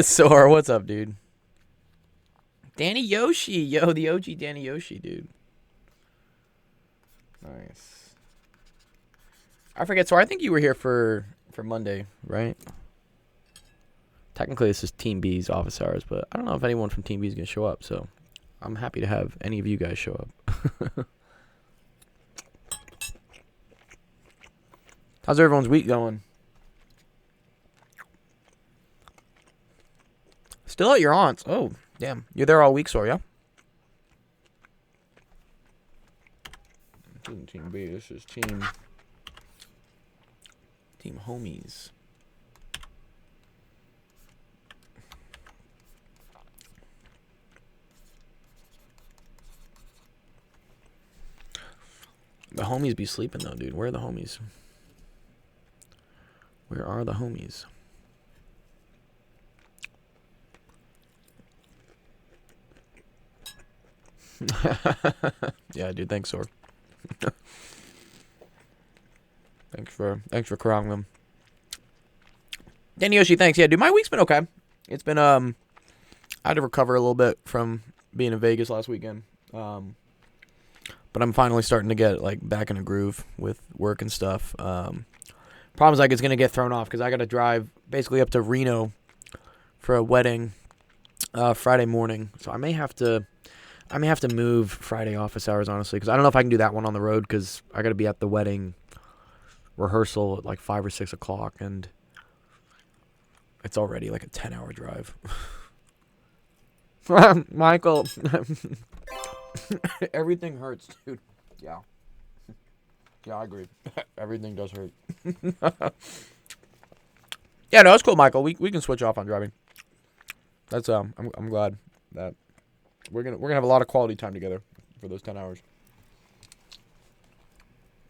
Sora, what's up, dude? Danny Yoshi, yo, the OG Danny Yoshi, dude. Nice. I forget, Sora. I think you were here for Monday, right? Technically, this is Team B's office hours, but I don't know if anyone from Team B is gonna show up. So, I'm happy to have any of you guys show up. How's everyone's week going? Still at your aunt's? Oh, damn. You're there all week, Sora, yeah? This isn't Team B. This is Team Homies. The homies be sleeping, though, dude. Where are the homies? Where are the homies? Yeah, dude. Thanks, Sor. Thanks for corralling them. Danny Yoshi, thanks. Yeah, dude. My week's been okay. It's been I had to recover a little bit from being in Vegas last weekend. But I'm finally starting to get like back in a groove with work and stuff. Problem is like it's gonna get thrown off because I gotta drive basically up to Reno for a wedding Friday morning. So I may have to move Friday office hours, honestly, because I don't know if I can do that one on the road because I gotta be at the wedding rehearsal at like 5 or 6 o'clock, and it's already like a 10-hour drive. Michael. Everything hurts, dude. Yeah. Yeah, I agree. Everything does hurt. Yeah, no, it's cool, Michael. We can switch off on driving. That's I'm glad that we're gonna have a lot of quality time together for those 10 hours.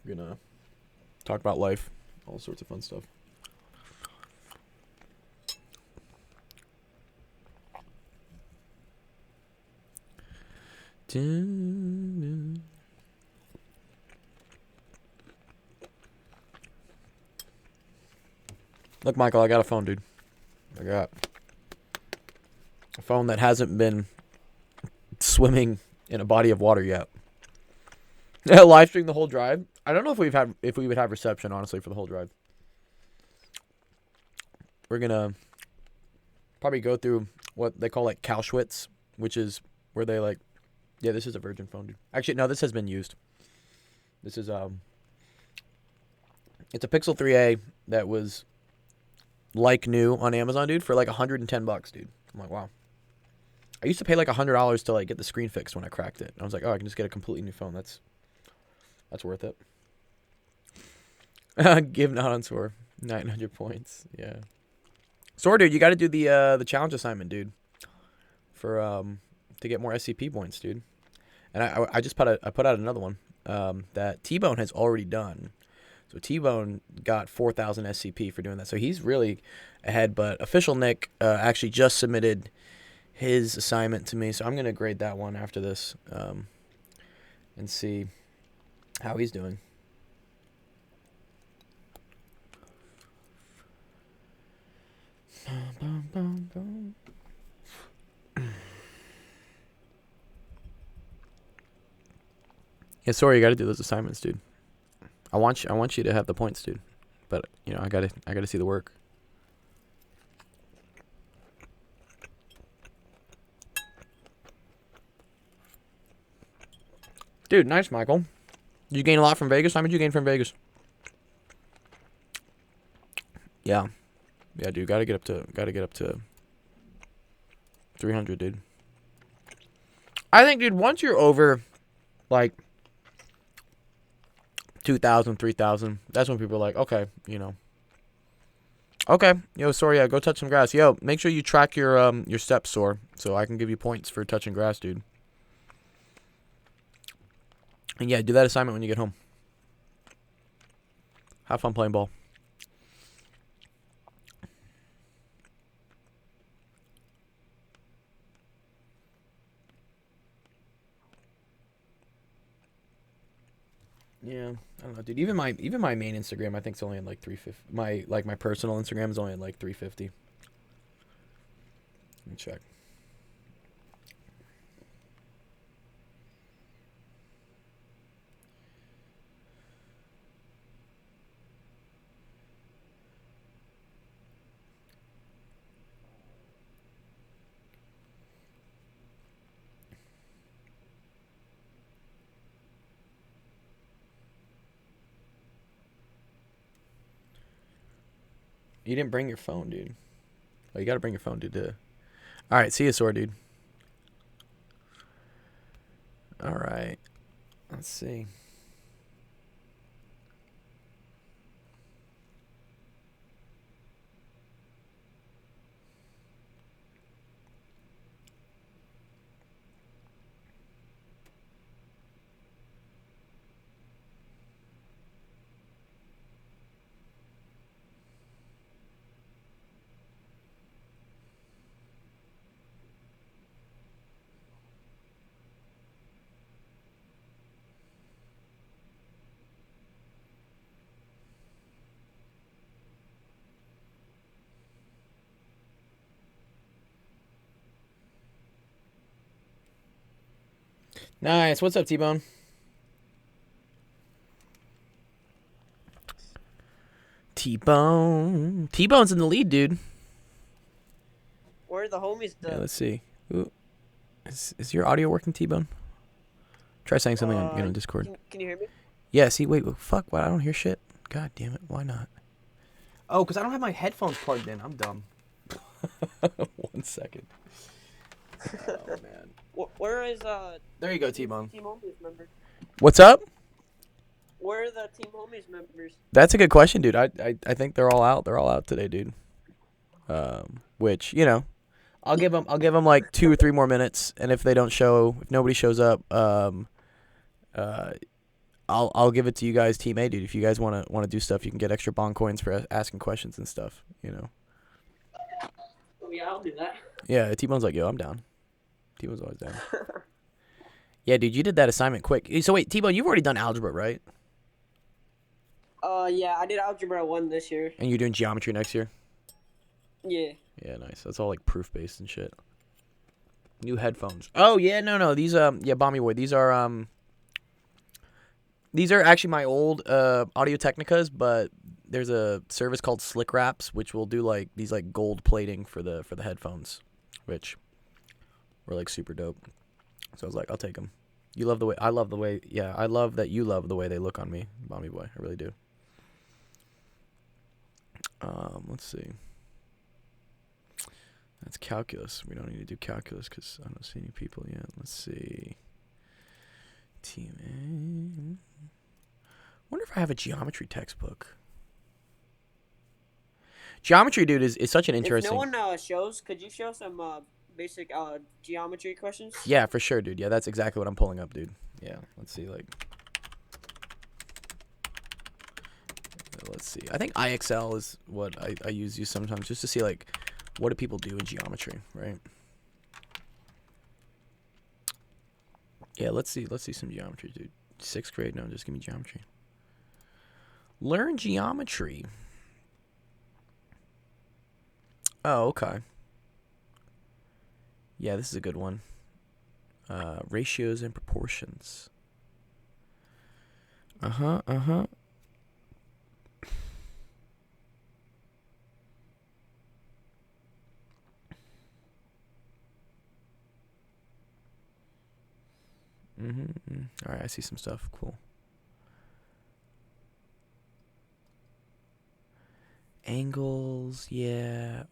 We're gonna talk about life, all sorts of fun stuff. Look, Michael, I got a phone, dude. I got a phone that hasn't been swimming in a body of water yet. Live stream the whole drive. I don't know if we would have reception, honestly, for the whole drive. We're gonna probably go through what they call like Calschwitz, which is where they like. Yeah, this is a virgin phone, dude. Actually, no, this has been used. This is it's a Pixel 3a that was like new on Amazon, dude, for like $110, dude. I'm like, wow. I used to pay like $100 to like get the screen fixed when I cracked it. I was like, oh, I can just get a completely new phone. That's worth it. Give not on Sore. 900 points. Yeah. Sore, dude, you got to do the challenge assignment, dude, for to get more SCP points, dude. And I just put out another one that T-Bone has already done. So T-Bone got 4,000 SCP for doing that. So he's really ahead. But Official Nick actually just submitted his assignment to me. So I'm going to grade that one after this and see how he's doing. Yeah, sorry, you got to do those assignments, dude. I want you to have the points, dude. But you know, I gotta see the work. Dude, nice, Michael. Did you gain a lot from Vegas? How much did you gain from Vegas? Yeah, dude. Gotta get up to 300, dude. I think, dude, once you're over, like, 2,000, 3,000. That's when people are like, okay, Okay, yo, sorry, yeah, go touch some grass. Yo, make sure you track your steps, Sor, so I can give you points for touching grass, dude. And yeah, do that assignment when you get home. Have fun playing ball. Yeah, I don't know, dude. Even my main Instagram, I think, is only at like 350. My personal Instagram is only at like 350. Let me check. You didn't bring your phone, dude. Oh, you gotta bring your phone, dude. All right, see you, Sor, dude. All right, let's see. Nice. What's up, T-Bone? T-Bone's in the lead, dude. Where are the homies done? Yeah, let's see. Ooh. Is your audio working, T-Bone? Try saying something on Discord. Can you hear me? Yeah, see, wait, fuck, why I don't hear shit? God damn it, why not? Oh, because I don't have my headphones plugged in. I'm dumb. 1 second. Oh, man. Where is There you go, T-Bone. Team Homies members? What's up? Where are the Team Homies members? That's a good question, dude. I think they're all out. They're all out today, dude. Which, I'll give them like 2 or 3 more minutes, and if nobody shows up, I'll give it to you guys, Team A, dude. If you guys want to do stuff, you can get extra bond coins for asking questions and stuff. Oh yeah, I'll do that. Yeah, T-Bone's like, yo, I'm down. T-Bone's always down. Yeah, dude, you did that assignment quick. So wait, T-Bone, you've already done algebra, right? Yeah, I did algebra 1 this year. And you're doing geometry next year? Yeah. Yeah, nice. That's all like proof based and shit. New headphones. Oh yeah, no. These Bomby Boy. These are actually my old Audio Technicas, but there's a service called Slick Wraps, which will do like these like gold plating for the headphones, which were like super dope. So I was like, I'll take them. I love that you love the way they look on me, Bomby Boy. I really do. Let's see. That's calculus. We don't need to do calculus because I don't see any people yet. Let's see. Team A. Wonder if I have a geometry textbook. Geometry, dude, is such an interesting. If no one shows, could you show some basic geometry questions? Yeah, for sure, dude. Yeah, that's exactly what I'm pulling up, dude. Yeah, let's see, let's see. I think IXL is what I use sometimes just to see, like, what do people do in geometry, right? Yeah, let's see some geometry, dude. 6th grade? No, just give me geometry. Learn geometry. Oh, okay. Yeah, this is a good one. Ratios and proportions. Uh-huh. All right, I see some stuff. Cool. Angles, yeah.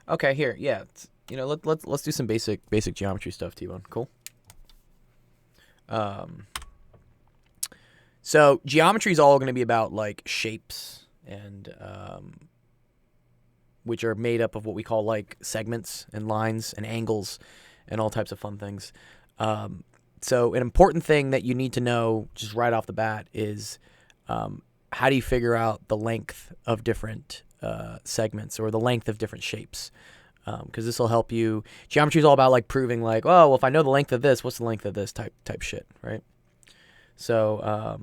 Okay, here, yeah. Let's do some basic geometry stuff, T-Bone. Cool. So geometry is all going to be about like shapes and which are made up of what we call like segments and lines and angles and all types of fun things. So an important thing that you need to know just right off the bat is how do you figure out the length of different segments or the length of different shapes? Because this will help you. Geometry is all about like proving like, oh, well, if I know the length of this, what's the length of this type shit, right? So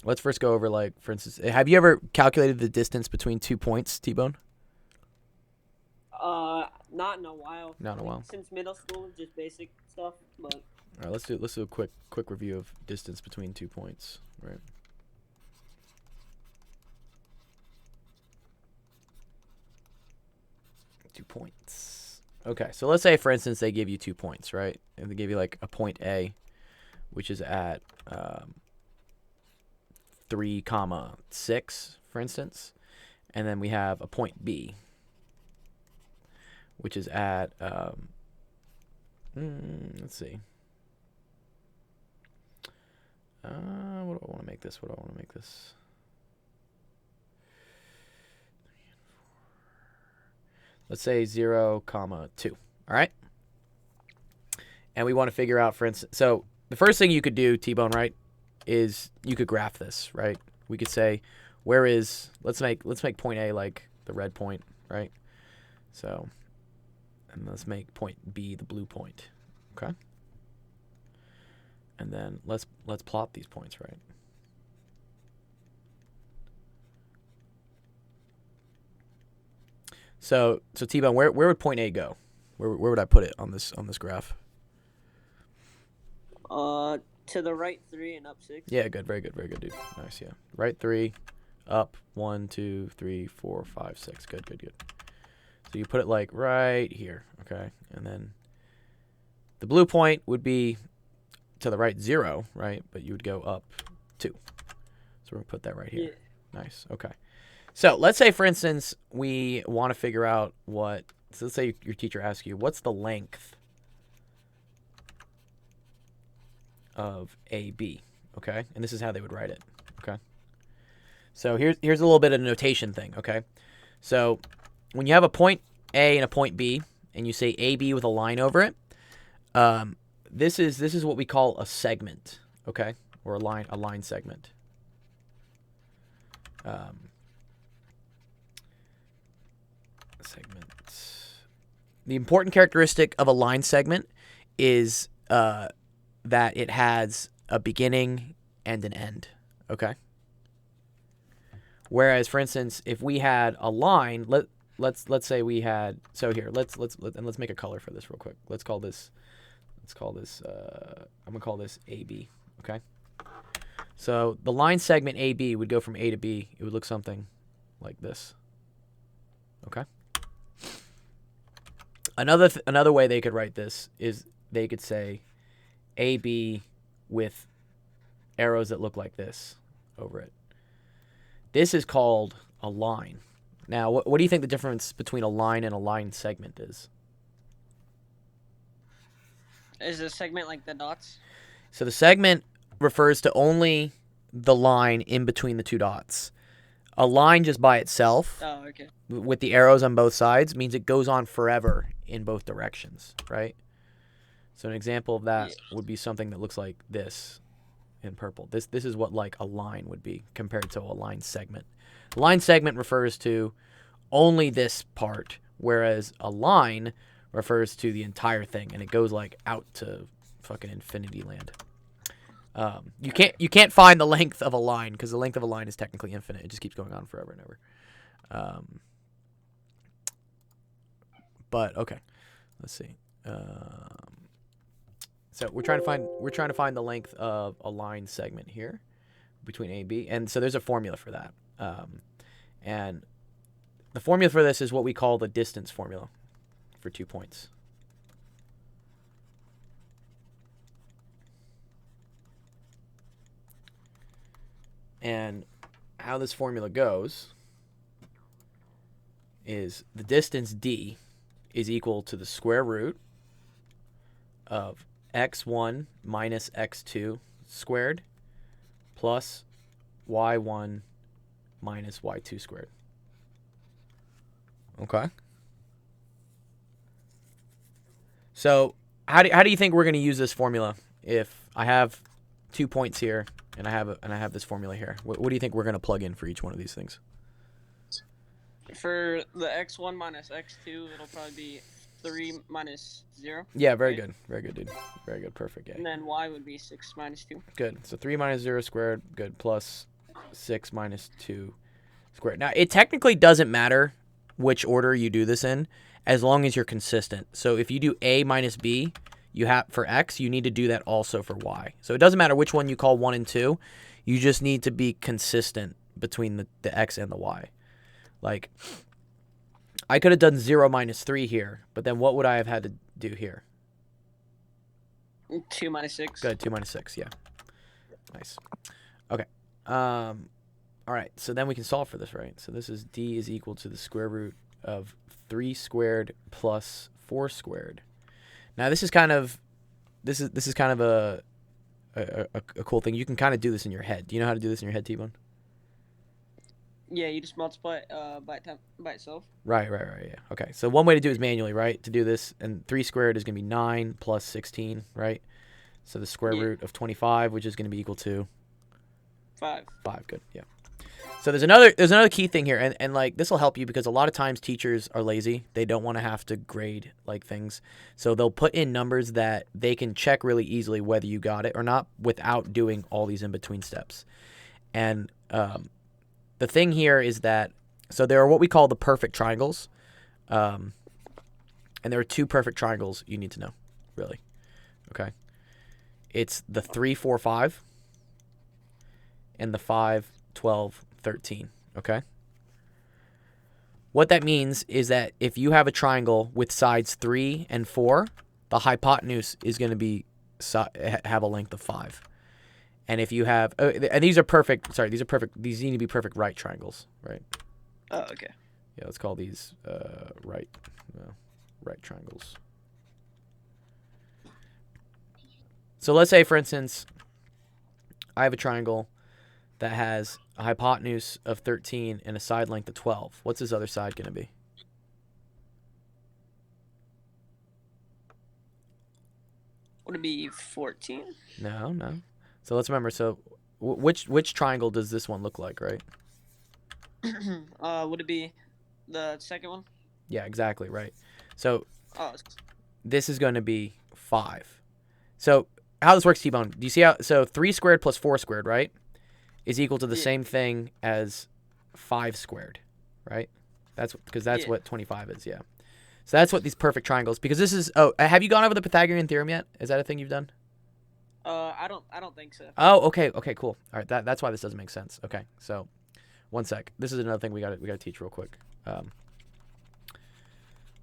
let's first go over like, for instance, have you ever calculated the distance between 2 points, T-Bone? Not in a while. Not in a while. Since middle school, just basic stuff. But All right, let's do a quick review of distance between 2 points, right? Points. Okay, so let's say, for instance, they give you 2 points, right? And they give you like a point A, which is at 3, 6, for instance. And then we have a point B, which is at, let's see. What do I want to make this? Let's say 0, 2. All right? And we want to figure out, for instance, so the first thing you could do, T-Bone, right, is you could graph this, right? We could say, where is, let's make point A like the red point, right? So, and let's make point B the blue point, okay? And then let's plot these points, right? So T-Bone, where would point A go? Where would I put it on this graph? To the right 3 and up 6. Yeah, good, very good, dude. Nice, yeah. Right 3, up 1, 2, 3, 4, 5, 6. Good. So you put it like right here, okay? And then the blue point would be to the right 0, right? But you would go up 2. So we're gonna put that right here. Yeah. Nice, okay. So let's say, for instance, we want to figure out what. So let's say your teacher asks you, what's the length of AB? Okay, and this is how they would write it. Okay. So here's a little bit of a notation thing. Okay. So when you have a point A and a point B, and you say AB with a line over it, this is what we call a segment. Okay, or a line segment. Segment. The important characteristic of a line segment is that it has a beginning and an end. Okay. Whereas, for instance, if we had a line, let's say we had, so here let's make a color for this real quick. I'm gonna call this AB. Okay. So the line segment AB would go from A to B. It would look something like this. Okay. Another way they could write this is they could say AB with arrows that look like this over it. This is called a line. Now, what do you think the difference between a line and a line segment is? Is a segment like the dots? So the segment refers to only the line in between the 2 dots. A line just by itself, with the arrows on both sides, means it goes on forever in both directions, right? So an example of that would be something that looks like this in purple. This is what like a line would be compared to a line segment. A line segment refers to only this part, whereas a line refers to the entire thing, and it goes like out to fucking infinity land. You can't find the length of a line because the length of a line is technically infinite. It just keeps going on forever and ever. But okay, let's see. So we're trying to find the length of a line segment here between A and B, and so there's a formula for that. And the formula for this is what we call the distance formula for 2 points. And how this formula goes is the distance D is equal to the square root of x1 minus x2 squared plus y1 minus y2 squared. Okay. So how do you think we're going to use this formula if I have 2 points here and I have this formula here? What do you think we're going to plug in for each one of these things? For the x1 minus x2, it'll probably be 3 minus 0. Yeah, very good. Very good, dude. Very good. Perfect. Yeah. And then y would be 6 minus 2. Good. So 3 minus 0 squared, good, plus 6 minus 2 squared. Now, it technically doesn't matter which order you do this in as long as you're consistent. So if you do a minus b, you have for x, you need to do that also for y. So it doesn't matter which one you call 1 and 2. You just need to be consistent between the x and the y. Like, I could have done 0 minus 3 here, but then what would I have had to do here? 2 minus 6. Good, 2 minus 6, yeah. Nice. Okay. All right, so then we can solve for this, right? So this is d is equal to the square root of 3 squared plus 4 squared. Now this is kind of a cool thing. You can kind of do this in your head. Do you know how to do this in your head, T-Bone? Yeah, you just multiply it by itself. Right, yeah. Okay, so one way to do it is manually, right? To do this, and 3 squared is going to be 9 plus 16, right? So the square root of 25, which is going to be equal to 5. 5, good, yeah. So there's another key thing here, and like this will help you because a lot of times teachers are lazy. They don't want to have to grade like things. So they'll put in numbers that they can check really easily whether you got it or not without doing all these in-between steps. And the thing here is that, so there are what we call the perfect triangles. And there are 2 perfect triangles you need to know, really. Okay. It's the 3, 4, 5 and the 5, 12, 13. Okay. What that means is that if you have a triangle with sides 3 and 4, the hypotenuse is going to have a length of 5. And if you have, and these are perfect. Sorry, these are perfect. These need to be perfect right triangles, right? Oh, okay. Yeah, let's call these right triangles. So let's say, for instance, I have a triangle that has a hypotenuse of 13 and a side length of 12. What's this other side going to be? Would it be 14? No. So let's remember. So which triangle does this one look like, right? Would it be the second one? Yeah, exactly, right. So this is going to be 5. So how this works, T-Bone, do you see how, so 3 squared plus 4 squared, right, is equal to the same thing as 5 squared, right? That's what 25 is, yeah. So that's what these perfect triangles, because this is, have you gone over the Pythagorean Theorem yet? Is that a thing you've done? I don't think so. Oh, okay, cool. All right, that's why this doesn't make sense. Okay, so one sec. This is another thing we got to teach real quick.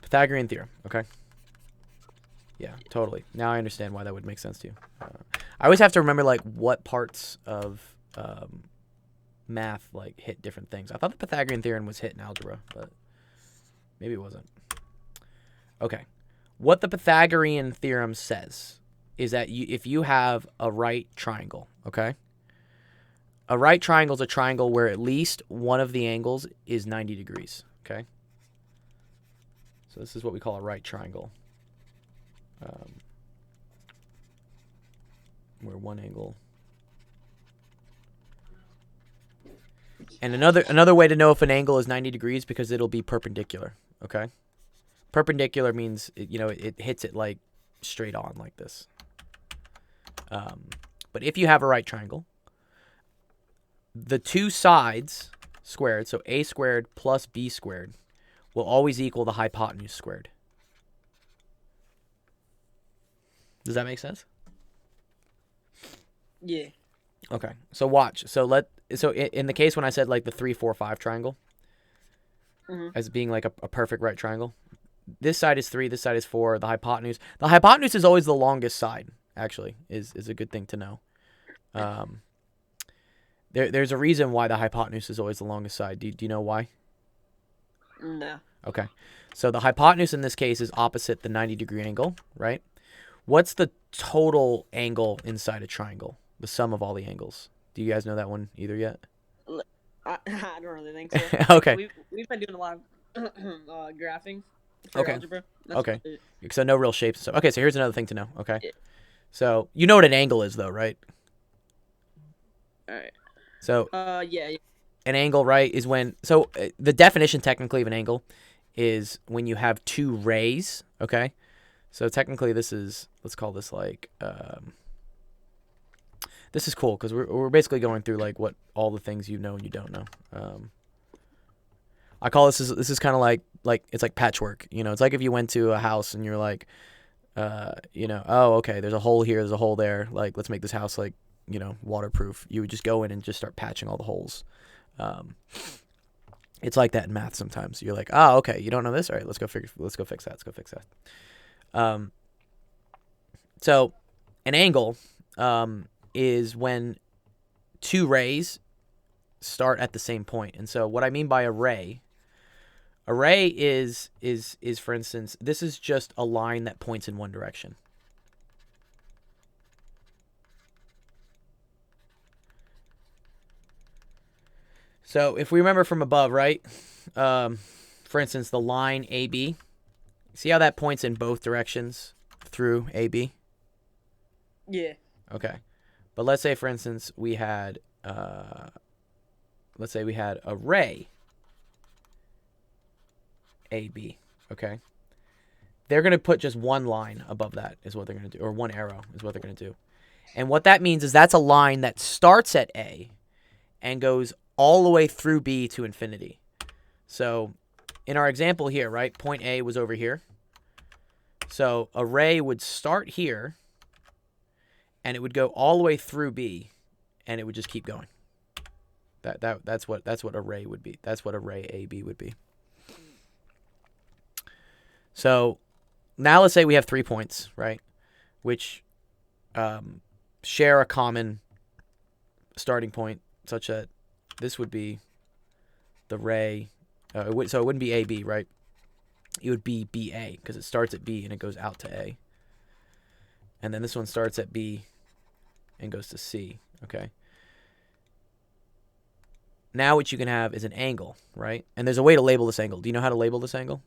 Pythagorean Theorem, okay? Yeah, totally. Now I understand why that would make sense to you. I always have to remember like what parts of math like hit different things. I thought the Pythagorean Theorem was hit in algebra, but maybe it wasn't. Okay, what the Pythagorean Theorem says is that if you have a right triangle, okay? A right triangle is a triangle where at least one of the angles is 90 degrees, okay? So this is what we call a right triangle. Where one angle. And another way to know if an angle is 90 degrees because it'll be perpendicular, okay? Perpendicular means, it hits it like straight on like this. But if you have a right triangle, the 2 sides squared, so a squared plus b squared, will always equal the hypotenuse squared. Does that make sense? Yeah. Okay. So watch. So in the case when I said like the 3, 4, 5 triangle as being like a perfect right triangle, this side is 3, this side is 4. The hypotenuse is always the longest side. Actually, is a good thing to know. There's a reason why the hypotenuse is always the longest side. Do you know why? No. Okay. So the hypotenuse in this case is opposite the 90-degree angle, right? What's the total angle inside a triangle? The sum of all the angles. Do you guys know that one either yet? I don't really think so. Okay. We've been doing a lot of graphing for Okay. algebra. That's Okay. about it. So no real shapes and stuff. Okay, so here's another thing to know. Okay. Yeah. So you know what an angle is, though, right? All right. So Yeah. an angle, right, is when. So the definition technically of an angle is when you have two rays. Okay. So technically, this is, let's call this like. This is cool because we're basically going through like what all the things you know and you don't know. I call this is kind of like it's like patchwork. You know, it's like if you went to a house and you're like, you know, oh, okay, there's a hole here, there's a hole there. Like, let's make this house like, you know, waterproof. You would just go in and just start patching all the holes. It's like that in math sometimes. You're like, oh, okay, you don't know this, all right, let's go fix that. Let's go fix that. So an angle is when two rays start at the same point. And so what I mean by a ray is for instance, this is just a line that points in one direction. So if we remember from above, right? For instance, the line AB. See how that points in both directions through AB? Yeah. Okay. But let's say, for instance, we had a ray AB, okay? They're going to put just one line above that is what they're going to do, or one arrow is what they're going to do. And what that means is that's a line that starts at A and goes all the way through B to infinity. So in our example here, right, point A was over here. So a ray would start here, and it would go all the way through B, and it would just keep going. That's what a ray would be. That's what a ray AB would be. So now let's say we have 3 points, right, which share a common starting point, such that this would be the ray. So it wouldn't be AB, right? It would be BA because it starts at B and it goes out to A. And then this one starts at B and goes to C, okay? Now what you can have is an angle, right? And there's a way to label this angle. Do you know how to label this angle?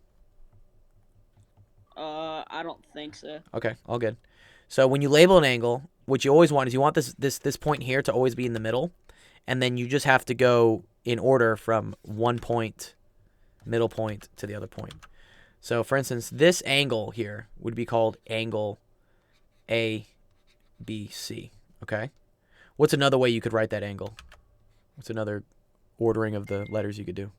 I don't think so. Okay, all good. So when you label an angle, what you always want is you want this point here to always be in the middle, and then you just have to go in order from one point, middle point, to the other point. So for instance, this angle here would be called angle ABC, okay? What's another way you could write that angle? What's another ordering of the letters you could do?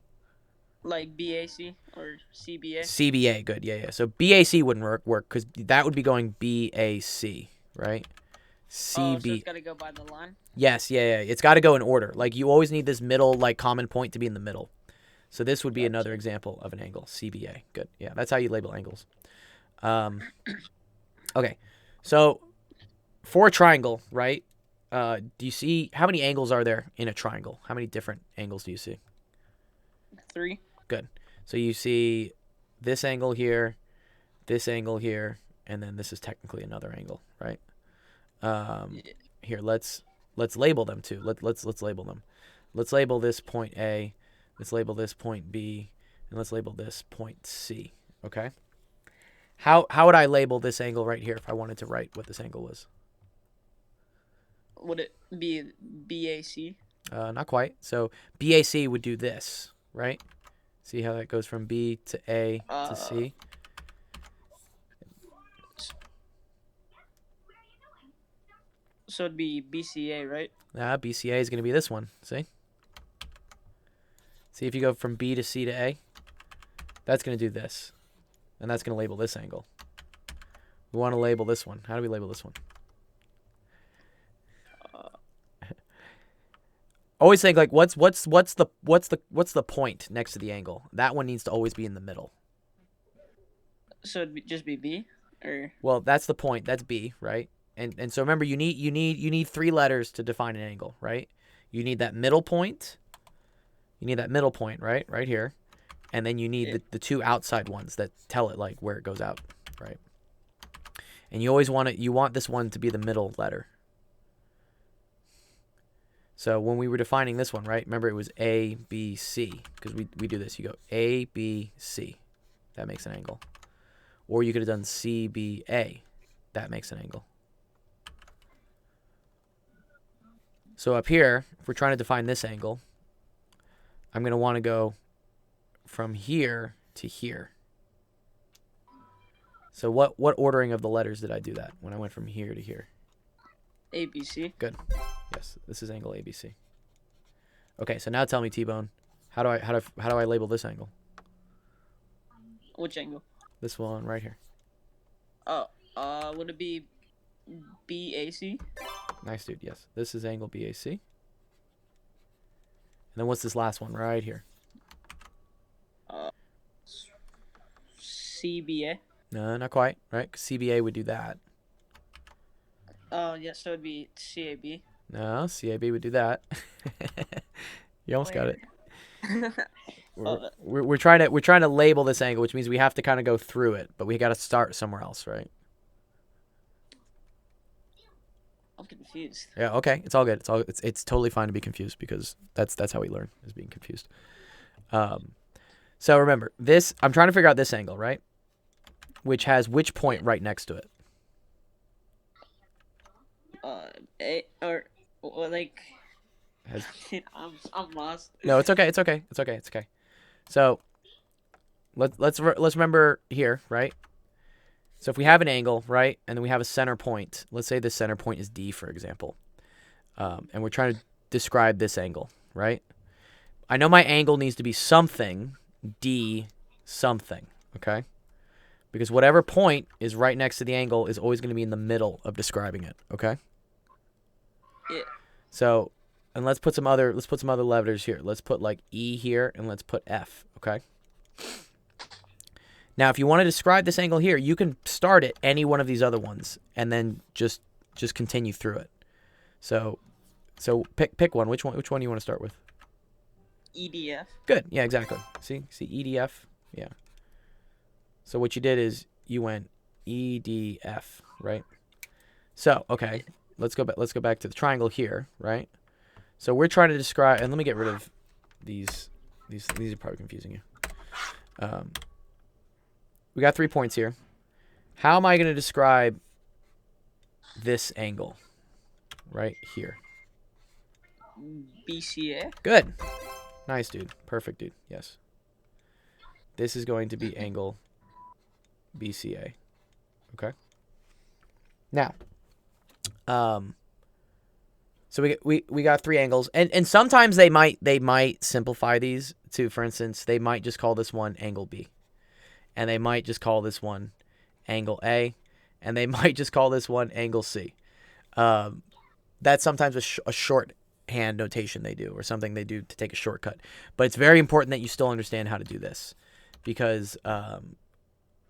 Like BAC or CBA? CBA, good, yeah. So BAC wouldn't work because that would be going BAC, right? CB. Oh, so it's got to go by the line? Yes, yeah. It's got to go in order. Like, you always need this middle, like, common point to be in the middle. So this would be another example of an angle, CBA. Good, yeah, that's how you label angles. Okay, so for a triangle, right, do you see, how many angles are there in a triangle? How many different angles do you see? 3. Good. So you see this angle here, and then this is technically another angle, right? Here, let's label them too. Let's label them. Let's label this point A. Let's label this point B, and let's label this point C. Okay. How would I label this angle right here if I wanted to write what this angle was? Would it be BAC? Not quite. So BAC would do this, right? See how that goes from B to A to C? So it'd be BCA, right? BCA is going to be this one. See? See if you go from B to C to A? That's going to do this. And that's going to label this angle. We want to label this one. How do we label this one? Always think like what's the point next to the angle? That one needs to always be in the middle. So it'd just be B, or well, that's the point. That's B, right? And so remember, you need 3 letters to define an angle, right? You need that middle point. You need that middle point, right? Right here. And then you need the 2 outside ones that tell it like where it goes out, right? And you always want this one to be the middle letter. So when we were defining this one, right? Remember, it was A, B, C. Because we do this. You go A, B, C. That makes an angle. Or you could have done C, B, A. That makes an angle. So up here, if we're trying to define this angle, I'm going to want to go from here to here. So what ordering of the letters did I do that when I went from here to here? ABC. Good. Yes, this is angle ABC. Okay, so now tell me, T-Bone, how do I label this angle? Which angle? This one right here. Oh, would it be BAC? Nice, dude. Yes, this is angle BAC. And then what's this last one right here? CBA. No, not quite. Right? 'Cause CBA would do that. Oh, yes, so it'd be CAB. No, CAB would do that. You almost got it. We're trying to label this angle, which means we have to kind of go through it, but we got to start somewhere else, right? I'm confused. Yeah. Okay. It's all good. It's totally fine to be confused because that's how we learn, is being confused. So remember this. I'm trying to figure out this angle, right? Which has which point right next to it? A or like. Has... I'm lost. No, it's okay. It's okay. It's okay. It's okay. So let's remember here, right? So if we have an angle, right, and then we have a center point. Let's say the center point is D, for example, and we're trying to describe this angle, right? I know my angle needs to be something D something, okay? Because whatever point is right next to the angle is always going to be in the middle of describing it, okay? Yeah. So, and let's put some other letters here. Let's put like E here, and let's put F, okay? Now, if you want to describe this angle here, you can start at any one of these other ones, and then just continue through it. So pick one. Which one do you want to start with? EDF. Good. Yeah, exactly. See EDF. Yeah. So what you did is you went EDF, right? So okay, let's go back to the triangle here, right? So we're trying to describe, and let me get rid of these. These are probably confusing you. We got 3 points here. How am I going to describe this angle right here? BCA. Good. Nice, dude. Perfect, dude. Yes. This is going to be angle BCA. Okay. Now, so we got 3 angles, and sometimes they might simplify these to, for instance, they might just call this one angle B, and they might just call this one angle A, and they might just call this one angle C. That's sometimes a shorthand notation they do, or something they do to take a shortcut. But it's very important that you still understand how to do this, because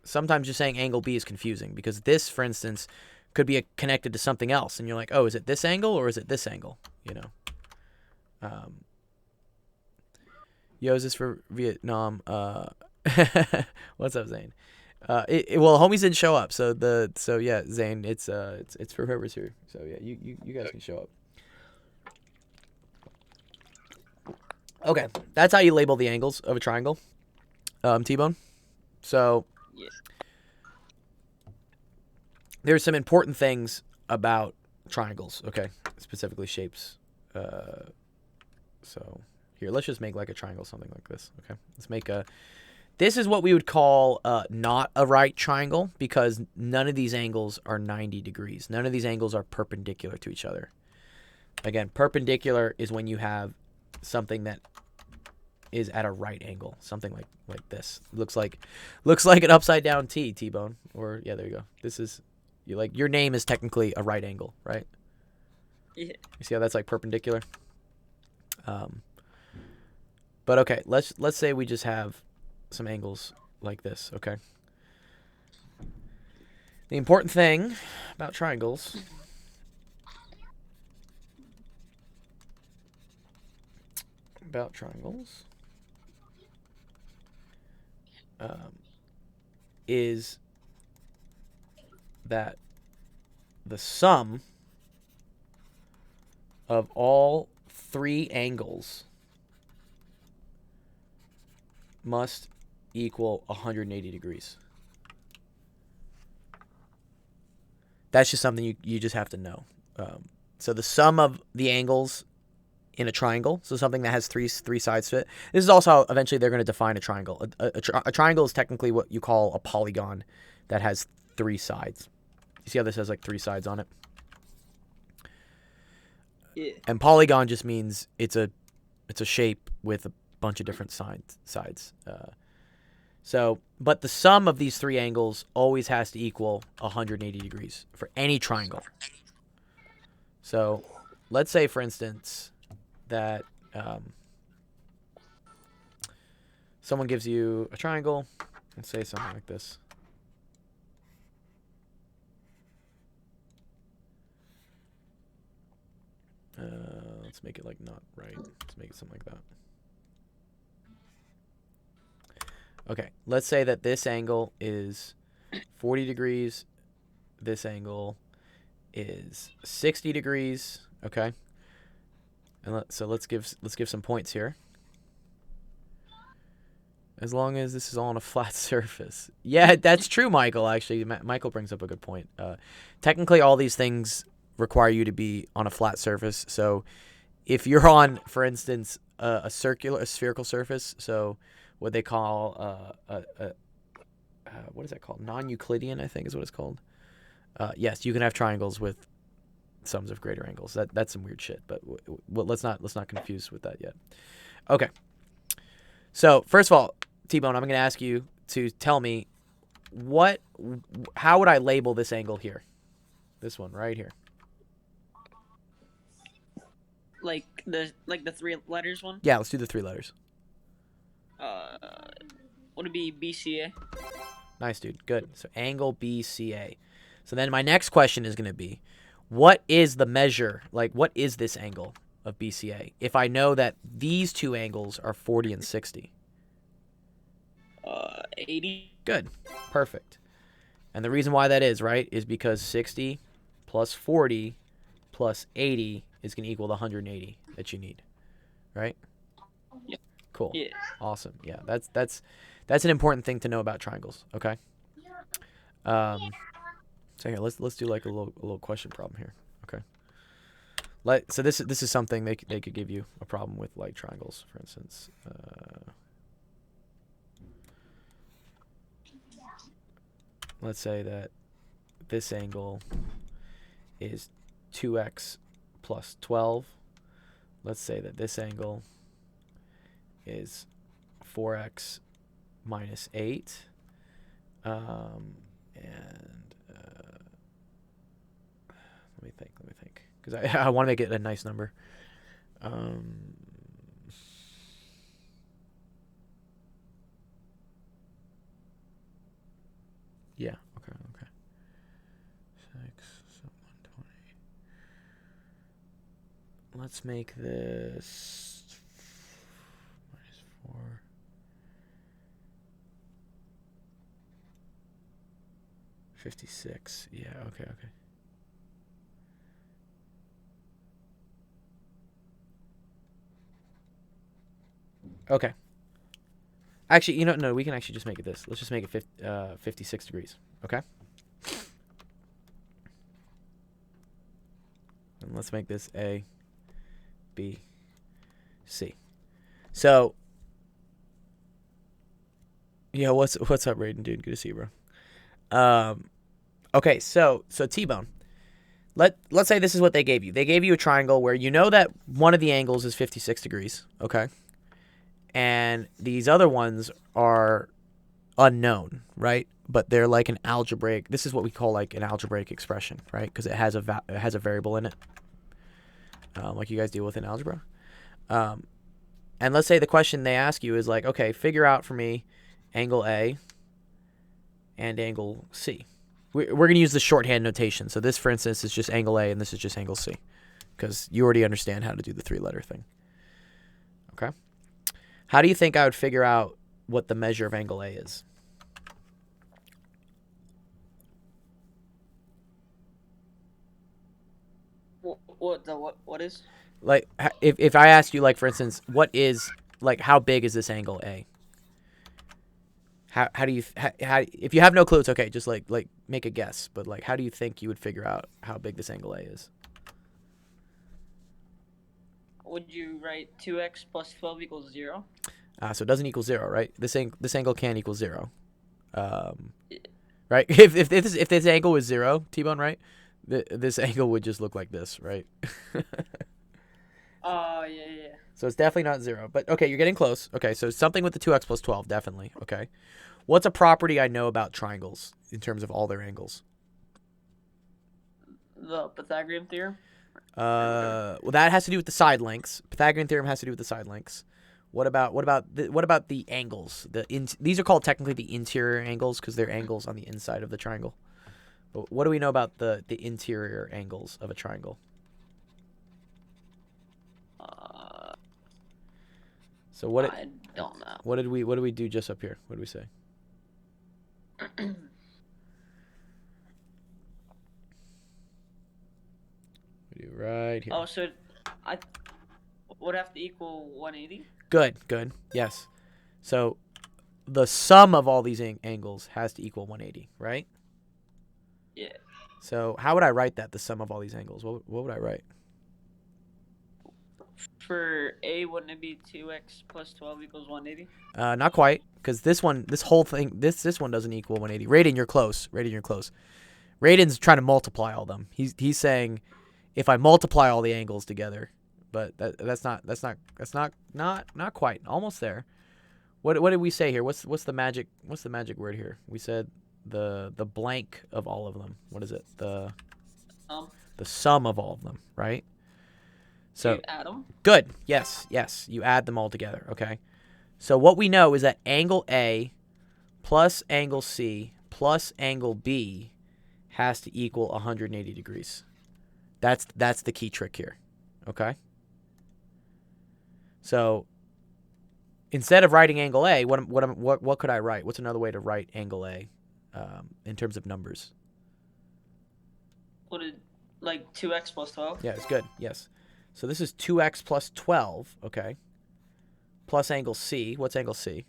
sometimes just saying angle B is confusing, because this, for instance, could be connected to something else, and you're like, oh, is it this angle or is it this angle? You know. Yo, is this for Vietnam? What's up, Zane? Well, homies didn't show up, so yeah, Zane, it's for whoever's here. So yeah, you guys can show up. Okay, that's how you label the angles of a triangle. T-Bone. So Yes. There's some important things about triangles, okay? Specifically shapes. So here, let's just make like a triangle, something like this, okay? Let's make this is what we would call not a right triangle, because none of these angles are 90 degrees. None of these angles are perpendicular to each other. Again, perpendicular is when you have something that is at a right angle, something like this. Looks like an upside down T-bone, or yeah, there you go. This is your name is technically a right angle, right? Yeah. You see how that's like perpendicular? But okay, let's say we just have some angles like this, okay? The important thing about triangles is that the sum of all three angles must equal 180 degrees. That's just something you just have to know. So the sum of the angles in a triangle, so something that has three sides to it. This is also how eventually they're going to define a triangle. A triangle is technically what you call a polygon that has three sides. You see how this has like three sides on it? Yeah. And polygon just means it's a shape with a bunch of different sides. But the sum of these three angles always has to equal 180 degrees for any triangle. So let's say, for instance, that someone gives you a triangle and say something like this. Let's make it like not right. Let's make it something like that. Okay, let's say that this angle is 40 degrees. This angle is 60 degrees. Okay, and let's give some points here. As long as this is all on a flat surface. Yeah, that's true, Michael. Actually, Michael brings up a good point. Technically, all these things require you to be on a flat surface. So, if you're on, for instance, a spherical surface, so what they call what is that called? Non-Euclidean, I think is what it's called. Yes, you can have triangles with sums of greater angles. That's some weird shit, but let's not confuse with that yet. Okay. So first of all, T-Bone, I'm going to ask you to tell me how would I label this angle here? This one right here. Like the three letters one? Yeah, let's do the three letters. Would it be BCA? Nice, dude. Good. So angle BCA. So then my next question is going to be, what is the measure? Like, what is this angle of BCA? If I know that these two angles are 40 and 60. 80. Good. Perfect. And the reason why that is, right, is because 60 plus 40 plus 80 is going to equal the 180 that you need. Right? Yeah. Cool. Yeah. Awesome. Yeah, that's an important thing to know about triangles, okay? So here, let's do like a little question problem here, okay? So this is something they could give you a problem with, like triangles, for instance. Let's say that this angle is 2x plus 12. Let's say that this angle is 4x minus 8. And let me think, because I want to make it a nice number. Yeah. Okay. 6, so 120. Let's make this minus 4. 56. Yeah. Okay. Okay. Actually, no, we can actually just make it this. Let's just make it 56 degrees. Okay? And let's make this A, B, C. So, yeah, what's up, Raiden, dude? Good to see you, bro. Okay, so T-Bone. Let's say this is what they gave you. They gave you a triangle where you know that one of the angles is 56 degrees, okay? And these other ones are unknown, right? But they're like an algebraic. This is what we call like an algebraic expression, right? Because it has a variable in it, like you guys deal with in algebra. And let's say the question they ask you is like, okay, figure out for me angle A and angle C. We're going to use the shorthand notation. So this, for instance, is just angle A, and this is just angle C, because you already understand how to do the three-letter thing. Okay? How do you think I would figure out what the measure of angle A is? What is? Like, if I ask you, like, for instance, what is, like, how big is this angle A? How do you how if you have no clue, it's okay. Just like make a guess. But like, how do you think you would figure out how big this angle A is? Would you write 2x plus 12 equals 0? So it doesn't equal 0, right? This angle can't equal 0. Yeah. Right? If this angle was 0, T-Bone, right? This angle would just look like this, right? Yeah. So it's definitely not 0. But okay, you're getting close. Okay, so something with the 2x plus 12, definitely. Okay. What's a property I know about triangles in terms of all their angles? The Pythagorean Theorem? Well, that has to do with the side lengths. Pythagorean theorem has to do with the side lengths. What about the angles? These are called technically the interior angles because they're angles on the inside of the triangle. But what do we know about the interior angles of a triangle? So I don't know. What did we do just up here? What did we say? We do right here. Oh, so I would have to equal 180? Good. Yes. So the sum of all these angles has to equal 180, right? Yeah. So how would I write that, the sum of all these angles? What would I write? For A, wouldn't it be 2x plus 12 equals 180? Not quite, because this whole thing, this one doesn't equal 180. Raiden, you're close. Raiden's trying to multiply all them. He's saying, if I multiply all the angles together, but that's not quite. Almost there. What did we say here? What's the magic word here? We said the blank of all of them. What is it? The sum of all of them, right? So you add them? Good. Yes. You add them all together. Okay. So what we know is that angle A plus angle C plus angle B has to equal 180 degrees. That's the key trick here. Okay. So instead of writing angle A, what could I write? What's another way to write angle A in terms of numbers? Like 2x plus 12? Yeah, it's good. Yes. So this is 2x plus 12, okay, plus angle C. What's angle C?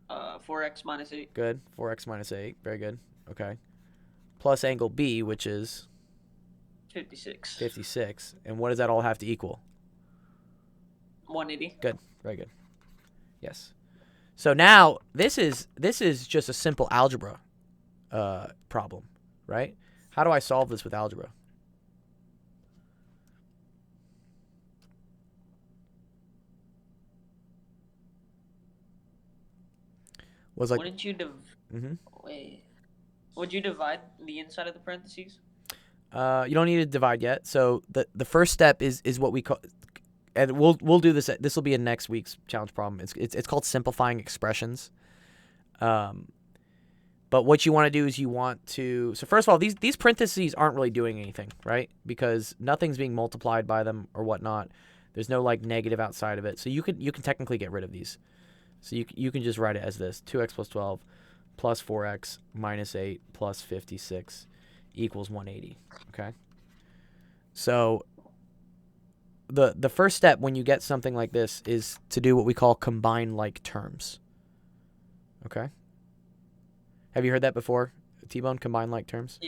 4x minus 8. Good. 4x minus 8. Very good. Okay. Plus angle B, which is 56. 56. And what does that all have to equal? 180. Good. Very good. Yes. So now this is just a simple algebra problem, right? How do I solve this with algebra? Wouldn't you wait? Would you divide the inside of the parentheses? You don't need to divide yet. So the first step is what we call, and we'll do this. This will be in next week's challenge problem. It's called simplifying expressions. But what you want to do is so first of all, these parentheses aren't really doing anything, right? Because nothing's being multiplied by them or whatnot. There's no like negative outside of it. So you can technically get rid of these. So you can just write it as this: 2x plus 12 plus 4x minus 8 plus 56 equals 180. Okay. So the first step when you get something like this is to do what we call combine like terms. Okay. Have you heard that before, T-Bone? Combine like terms?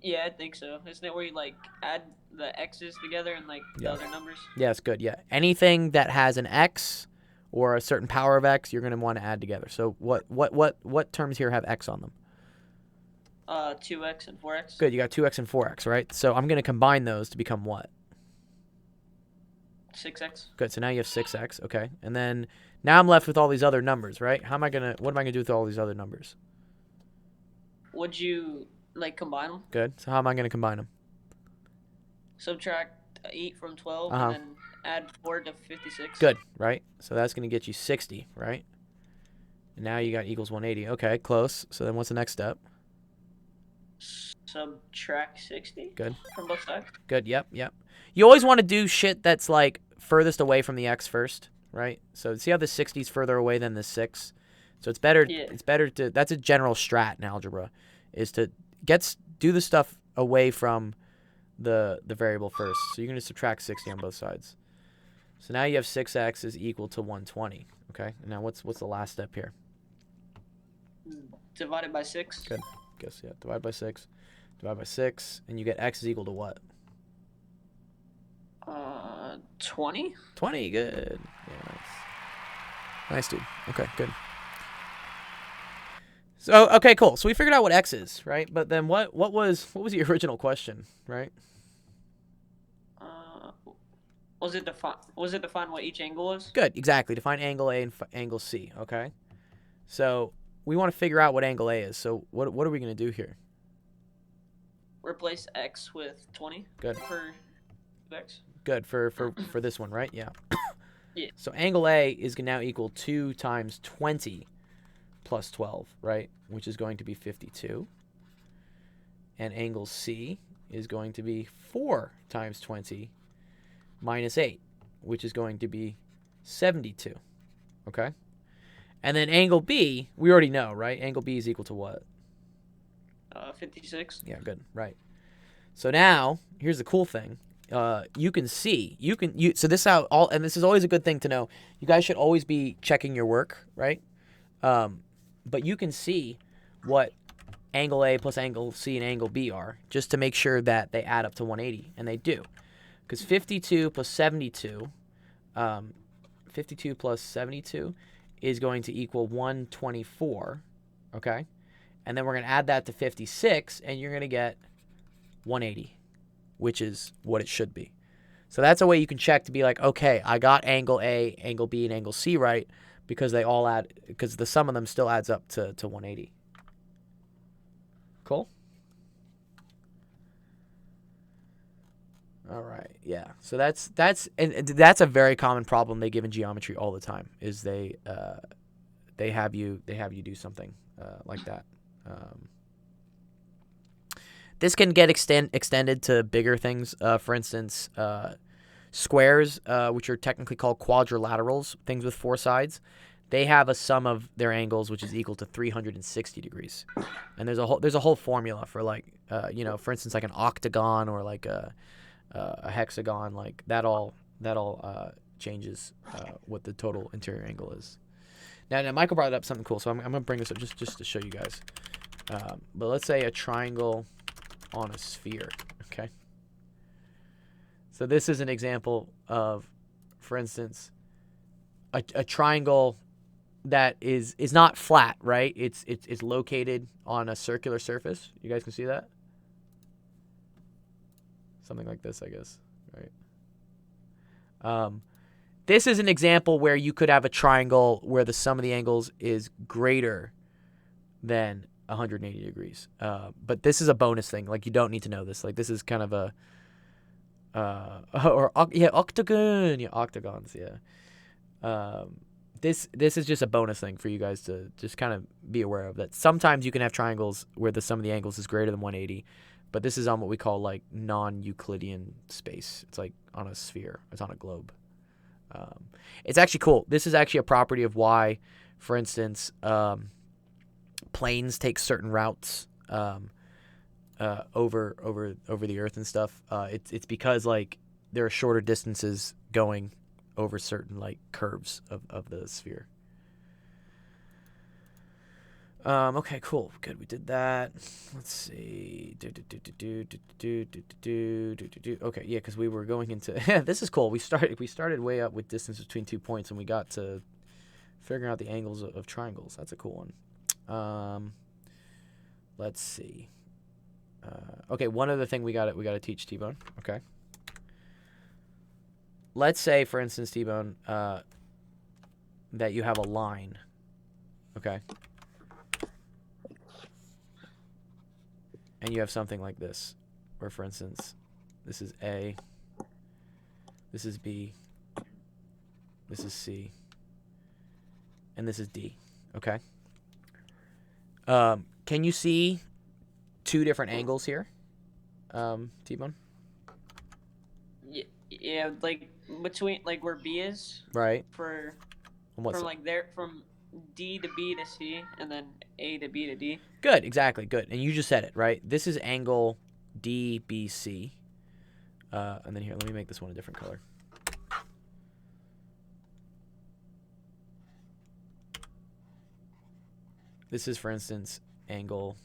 Yeah, I think so. Isn't it where you like add the x's together and like the other numbers? Yeah, it's good. Yeah, anything that has an x or a certain power of x, you're going to want to add together. So what terms here have x on them? 2x and 4x. Good. You got 2x and 4x, right? So I'm going to combine those to become what? 6x. Good. So now you have 6x. Okay. And then now I'm left with all these other numbers, right? What am I going to do with all these other numbers? Would you like combine them? Good. So how am I going to combine them? Subtract 8 from 12 Uh-huh. and then add 4 to 56. Good, right? So that's going to get you 60, right? And now you got equals 180. Okay, close. So then what's the next step? Subtract 60. Good. From both sides. Good. Yep. You always want to do shit that's like furthest away from the x first, right? So see how the 60 is further away than the 6? So it's better. Yeah. It's better to. That's a general strat in algebra, is to do the stuff away from the variable first. So you're going to subtract 60 on both sides. So now you have 6x is equal to 120. Okay. And now what's the last step here? Divided by 6. Good. Guess yeah. Divide by 6. Divide by 6, and you get x is equal to what? 20. 20. Good. Yeah, nice, dude. Okay, good. So okay, cool. So we figured out what x is, right? But then what was the original question, right? Was it define what each angle was? Good, exactly. Define angle A and angle C. Okay. So we want to figure out what angle A is. So what are we gonna do here? Replace x with 20. Good. For x. Good for this one, right? Yeah. Yeah. So angle A is now equal 2 times 20 plus 12, right? Which is going to be 52. And angle C is going to be 4 times 20 minus 8, which is going to be 72. Okay? And then angle B, we already know, right? Angle B is equal to what? 56. Yeah, good. Right. So now, here's the cool thing. You can see, so this how and this is always a good thing to know. You guys should always be checking your work, right? But you can see what angle A plus angle C and angle B are, just to make sure that they add up to 180, and they do. Because 52 plus 72, 52 plus 72 is going to equal 124, okay? And then we're going to add that to 56, and you're going to get 180, which is what it should be. So that's a way you can check to be like, okay, I got angle A, angle B, and angle C right, because they all add, because the sum of them still adds up to 180. Cool? All right, yeah. So that's a very common problem they give in geometry all the time. Is they have you do something like that. This can get extended to bigger things. For instance, squares, which are technically called quadrilaterals, things with 4 sides. They have a sum of their angles which is equal to 360 degrees. And there's a whole formula for, like, for instance, like an octagon or like a hexagon, like that all changes what the total interior angle is. Now Michael brought up something cool, so I'm gonna bring this up just to show you guys. But let's say a triangle on a sphere, okay? So this is an example of, for instance, a triangle that is not flat, right? It's located on a circular surface. You guys can see that? Something like this, I guess, right? This is an example where you could have a triangle where the sum of the angles is greater than 180 degrees. But this is a bonus thing. Like, you don't need to know this. Like, this is kind of a octagon. Yeah, octagons, yeah. This is just a bonus thing for you guys to just kind of be aware of, that sometimes you can have triangles where the sum of the angles is greater than 180, but this is on what we call, like, non-Euclidean space. It's like on a sphere. It's on a globe. It's actually cool. This is actually a property of why, for instance, planes take certain routes over the Earth and stuff. It's because, like, there are shorter distances going over certain, like, curves of the sphere. Okay, cool. Good, we did that. Let's see. Okay, yeah, because we were going into this is cool. We started way up with distance between 2 points, and we got to figuring out the angles of triangles. That's a cool one. Let's see. Okay, one other thing we got to teach, T-Bone. Okay. Let's say, for instance, T-Bone, that you have a line. Okay. And you have something like this, where, for instance, this is A, this is B, this is C, and this is D, okay? Can you see 2 different angles here, T-Bone? Yeah, like, between, like, where B is. Right. From like there, from D to B to C, and then A to B to D. Good, exactly, good. And you just said it, right? This is angle DBC, And then here, let me make this one a different color. This is, for instance, angle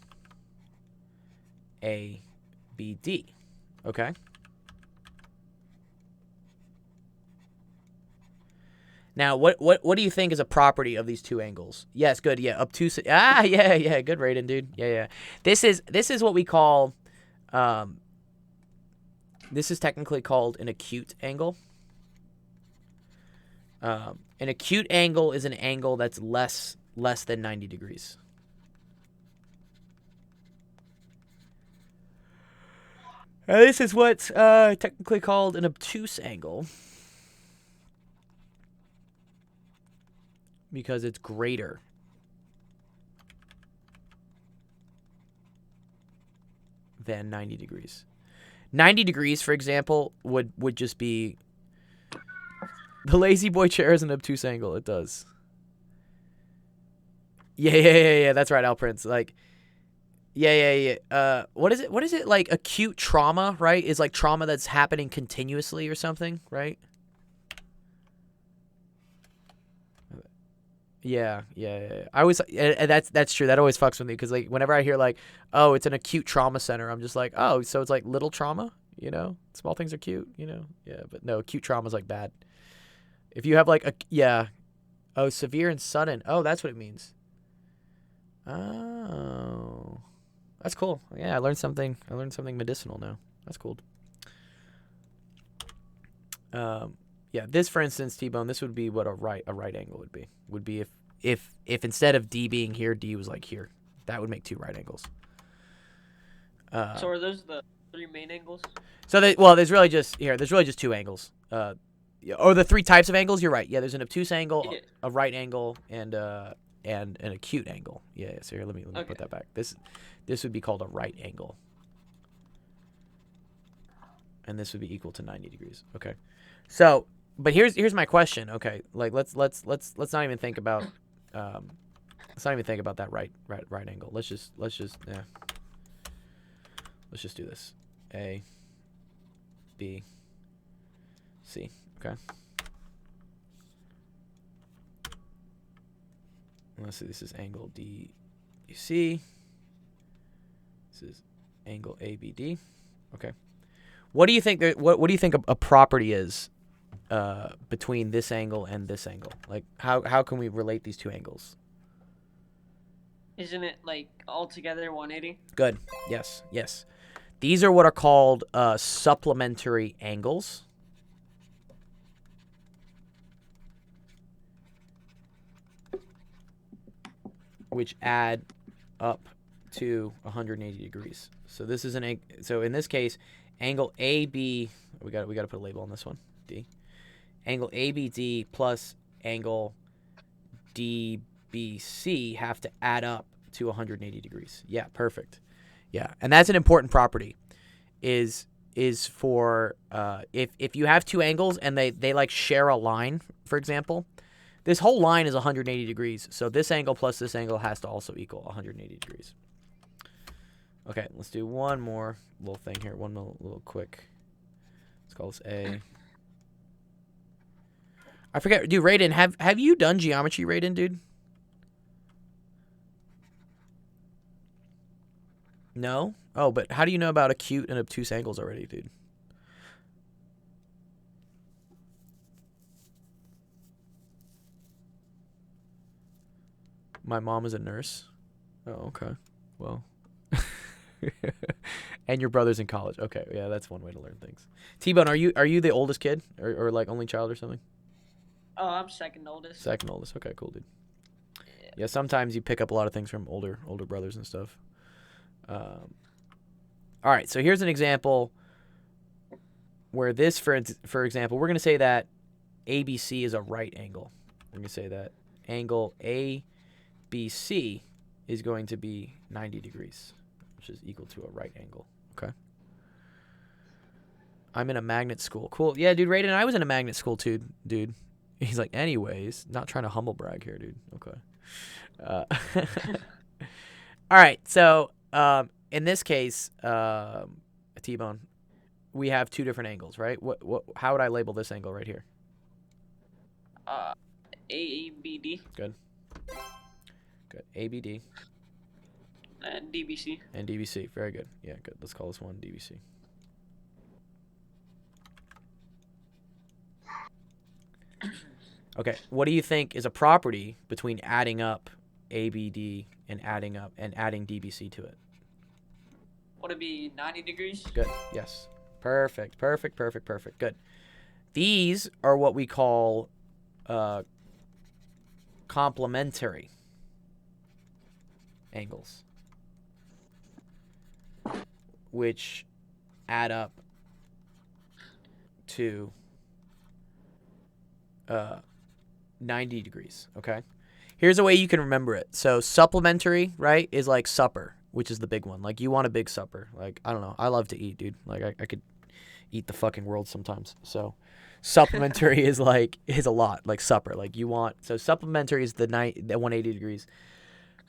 ABD. Okay? Now, what do you think is a property of these two angles? Yes, good. Yeah, obtuse. Yeah. Good rating, dude. Yeah. This is what we call. This is technically called an acute angle. An acute angle is an angle that's less than 90 degrees. This is what's technically called an obtuse angle, because it's greater than 90 degrees. 90 degrees, for example, would just be... The lazy boy chair is an obtuse angle. It does. Yeah. That's right, Al Prince. Like, yeah. What is it? Like acute trauma, right? Is like trauma that's happening continuously or something, right? Yeah. I always, and that's true. That always fucks with me, because like whenever I hear like, oh, it's an acute trauma center, I'm just like, oh, so it's like little trauma, you know? Small things are cute, you know? Yeah, but no, acute trauma is like bad. If you have like oh, severe and sudden. Oh, that's what it means. Oh, that's cool. Yeah, I learned something medicinal now. That's cool. Yeah, this, for instance, T-Bone, this would be what a right angle would be. Would be if instead of D being here, D was like here. That would make two right angles. So are those the three main angles? So there's really just two angles. Or the three types of angles. You're right. Yeah, there's an obtuse angle, a right angle, and an acute angle. Yeah. So here, let me put that back. This would be called a right angle, and this would be equal to 90 degrees. Okay. So, but here's my question. Okay, like let's not even think about that right angle. Let's just do this. A, B, C. Okay. Let's see. This is angle DC. This is angle ABD. Okay. What do you think? What do you think a property is between this angle and this angle? Like, how can we relate these two angles? Isn't it like altogether 180? Good. Yes. These are what are called supplementary angles. Which add up to 180 degrees. So this is so in this case, angle AB, we got to put a label on this one, D. Angle ABD plus angle DBC have to add up to 180 degrees. Yeah, perfect. Yeah, and that's an important property. Is for if you have two angles and they like share a line, for example. This whole line is 180 degrees, so this angle plus this angle has to also equal 180 degrees. Okay, let's do one more little thing here. One little quick. Let's call this A. I forget, dude. Raiden, have you done geometry, Raiden, dude? No? Oh, but how do you know about acute and obtuse angles already, dude? My mom is a nurse. Oh, okay. Well. And your brother's in college. Okay, yeah, that's one way to learn things. T-Bone, are you the oldest kid? Or like only child or something? Oh, I'm second oldest. Second oldest. Okay, cool, dude. Yeah, sometimes you pick up a lot of things from older brothers and stuff. All right, so here's an example where this, for example, we're going to say that ABC is a right angle. We're going to say that angle ABC is going to be 90 degrees, which is equal to a right angle. Okay. I'm in a magnet school. Cool. Yeah, dude, Raiden, I was in a magnet school too, dude. He's like, anyways, not trying to humble brag here, dude. Okay. All right, so in this case, T-Bone, we have two different angles, right? How would I label this angle right here? ABD. Good. ABD. And DBC. And DBC. Very good. Yeah, good. Let's call this one DBC. Okay. What do you think is a property between adding up ABD and adding DBC to it? Would it be 90 degrees? Good. Yes. Perfect. Good. These are what we call complementary angles, which add up to 90 degrees, okay? Here's a way you can remember it. So supplementary, right, is like supper, which is the big one. Like, you want a big supper. Like, I don't know. I love to eat, dude. Like, I could eat the fucking world sometimes. So supplementary is a lot, like supper. Like, you want, so supplementary is the 180 degrees.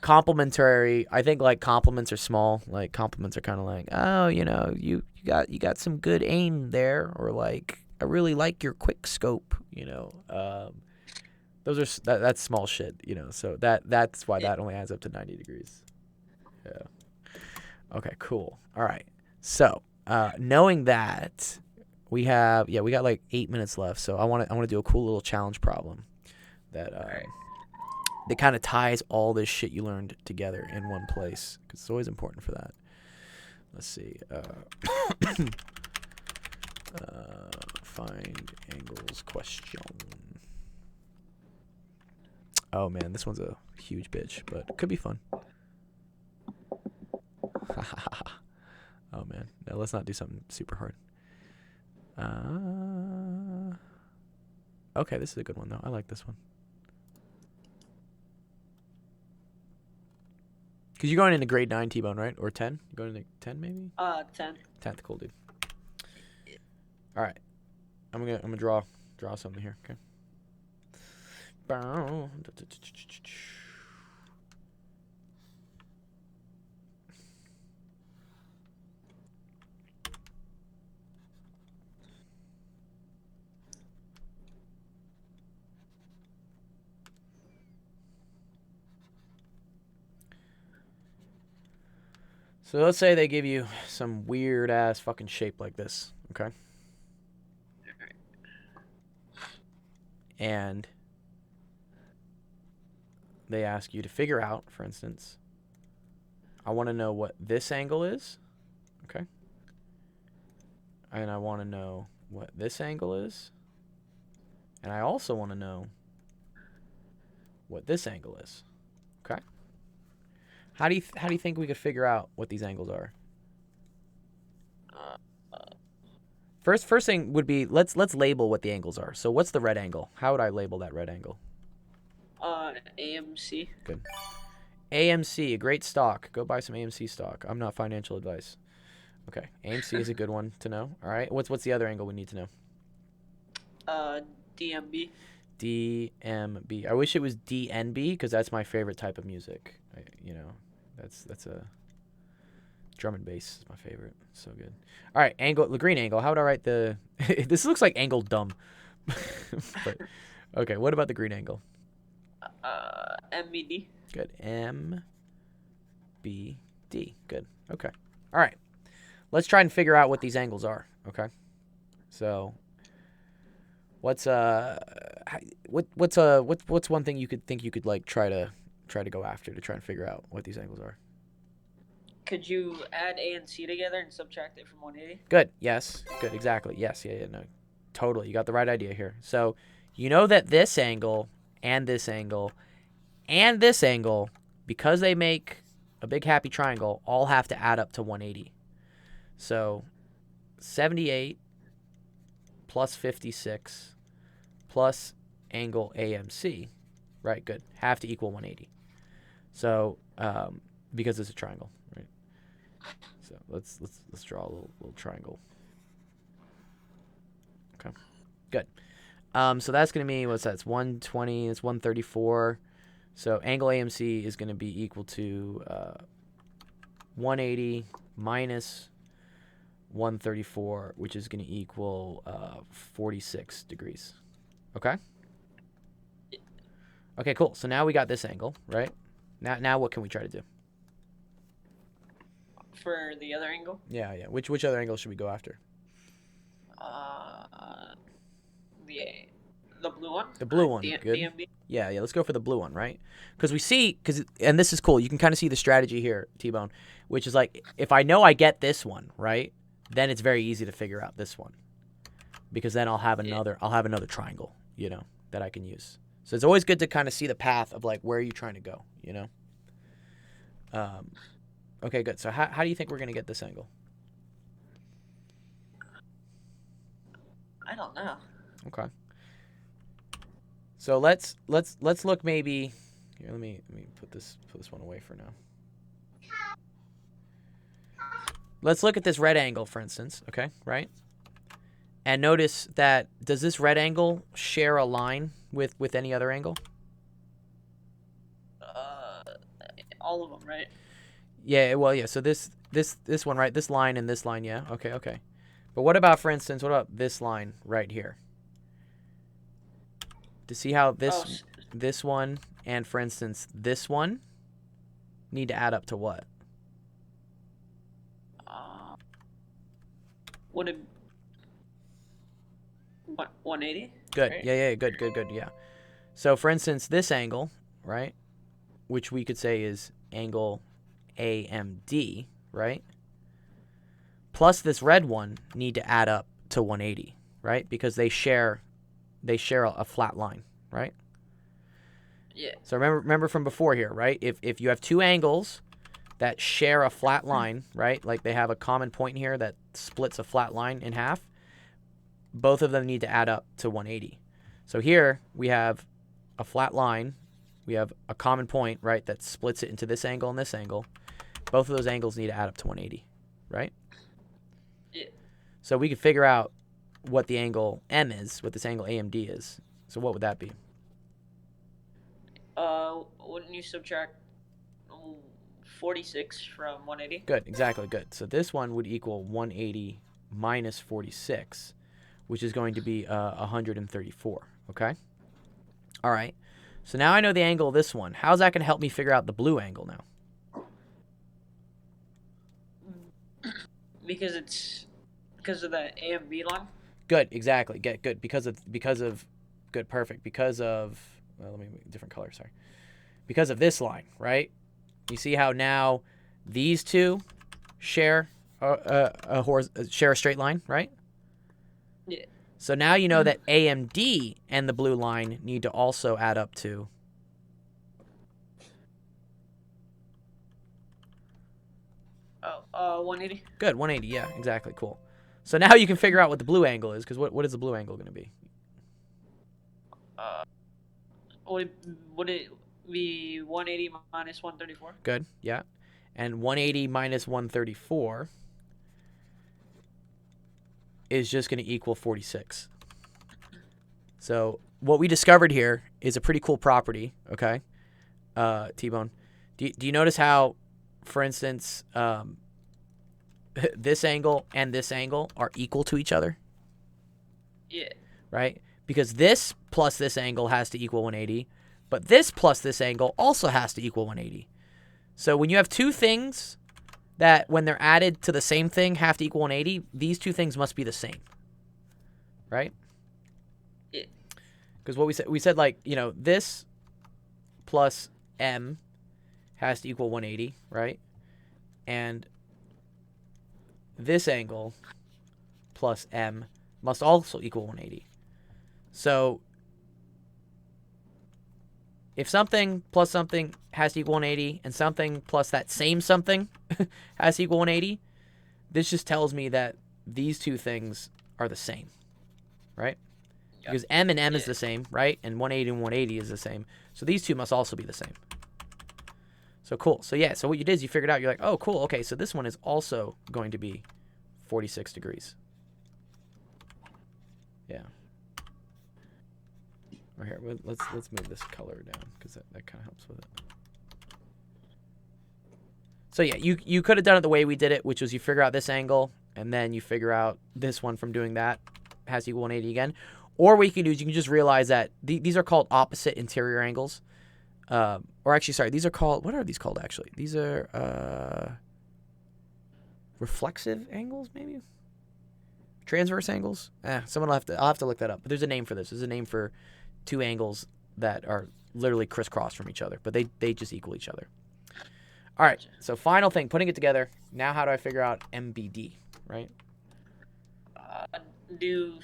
Complementary, I think, like, compliments are small. Like, compliments are kind of like, oh, you know, you got some good aim there, or like, I really like your quick scope, you know. Those are that's small shit, you know. So that's why that only adds up to 90 degrees. Yeah. Okay, cool. All right. So, knowing that, we got like 8 minutes left. So I want to do a cool little challenge problem that kind of ties all this shit you learned together in one place, because it's always important for that. Let's see. Find angles question. Oh man, this one's a huge bitch, but it could be fun. Oh man, no, let's not do something super hard. Okay, this is a good one though. I like this one. Because you're going into grade 9 T-Bone, right? Or 10? You're going into 10 maybe? 10. 10th, cool, dude. All right. I'm gonna draw something here, okay? So let's say they give you some weird ass fucking shape like this, okay? And they ask you to figure out, for instance, I want to know what this angle is, okay? And I want to know what this angle is. And I also want to know what this angle is, okay? How do you think we could figure out what these angles are? First thing would be let's label what the angles are. So what's the red angle? How would I label that red angle? AMC. Good. AMC, a great stock. Go buy some AMC stock. I'm not financial advice. Okay, AMC is a good one to know. All right, what's the other angle we need to know? DMB. DMB. I wish it was DNB, because that's my favorite type of music. That's a drum and bass is my favorite. So good. All right, angle, the green angle. How would I write the? This looks like angle dumb. But okay, what about the green angle? MBD. Good. MBD. Good. Okay. All right. Let's try and figure out what these angles are. Okay. So, what's one thing you could like try to go after to try and figure out what these angles are? Could you add A and C together and subtract it from 180? Good. Yes. Good. Exactly. Yes. Yeah. No. Totally. You got the right idea here. So, you know that this angle and this angle and this angle, because they make a big happy triangle, all have to add up to 180. So 78 plus 56 plus angle AMC, right? Good. Have to equal 180. So because it's a triangle, right? So let's draw a little triangle. Okay. Good. So that's going to be, what's that? It's 120, it's 134. So angle AMC is going to be equal to 180 minus 134, which is going to equal 46 degrees. Okay? Okay, cool. So now we got this angle, right? Now what can we try to do? For the other angle? Yeah. Which other angle should we go after? The blue one? The blue one, good. DMB? Yeah, let's go for the blue one, right? Because we see, and this is cool, you can kind of see the strategy here, T-Bone, which is like, if I know I get this one, right, then it's very easy to figure out this one. Because then I'll have another triangle, that I can use. So it's always good to kind of see the path of, like, where are you trying to go, Okay, good. So how do you think we're going to get this angle? I don't know. Okay. So let's look maybe here. Let me put this one away for now. Let's look at this red angle, for instance. Okay, right? And notice that, does this red angle share a line with any other angle? All of them, right? Yeah. Well, yeah. So this one, right? This line and this line, yeah. Okay. But what about, for instance, this line right here? To see how this one and, for instance, this one need to add up to what? Would it 180? Good. Right? Yeah. Good. Yeah. So, for instance, this angle, right, which we could say is angle AMD, right, plus this red one need to add up to 180, right, because they share a flat line, right? Yeah. So remember from before here, right? If you have two angles that share a flat line, right? Like they have a common point here that splits a flat line in half, both of them need to add up to 180. So here we have a flat line, we have a common point, right, that splits it into this angle and this angle. Both of those angles need to add up to 180, right? Yeah. So we could figure out what the angle M is, what this angle AMD is. So what would that be? Wouldn't you subtract 46 from 180? Good, exactly, good. So this one would equal 180 minus 46, which is going to be 134, okay? All right. So now I know the angle of this one. How's that going to help me figure out the blue angle now? Because of the A and B line? Good, exactly. Good. Because of good, perfect. Because of, well, let me make a different color, sorry. Because of this line, right? You see how now these two share share a straight line, right? Yeah. So now you know that AMD and the blue line need to also add up to 180. Good, 180. Yeah, exactly. Cool. So now you can figure out what the blue angle is, because what is the blue angle going to be? Would it be 180 minus 134? Good, yeah. And 180 minus 134 is just going to equal 46. So what we discovered here is a pretty cool property, okay, T-Bone. Do you notice how, for instance, this angle and this angle are equal to each other? Yeah. Right? Because this plus this angle has to equal 180, but this plus this angle also has to equal 180. So when you have two things that, when they're added to the same thing, have to equal 180, these two things must be the same. Right? Yeah. Because what we said, like, this plus M has to equal 180, right? And this angle plus M must also equal 180. So if something plus something has to equal 180 and something plus that same something has to equal 180, this just tells me that these two things are the same, right? Yep. Because M and M is the same, right? And 180 and 180 is the same. So these two must also be the same. So cool. So yeah, so what you did is you figured out, you're like, oh, cool. Okay, so this one is also going to be 46 degrees. Yeah. Right here, let's move this color down because that kind of helps with it. So yeah, you could have done it the way we did it, which was you figure out this angle and then you figure out this one from doing that has to equal 180 again. Or what you can do is you can just realize that these are called opposite interior angles. Or actually, sorry, these are called, what are these called actually? These are reflexive angles, maybe? Transverse angles? I'll have to look that up. But there's a name for this. There's a name for two angles that are literally crisscross from each other, but they just equal each other. All right, so final thing, putting it together. Now how do I figure out MBD, right? Do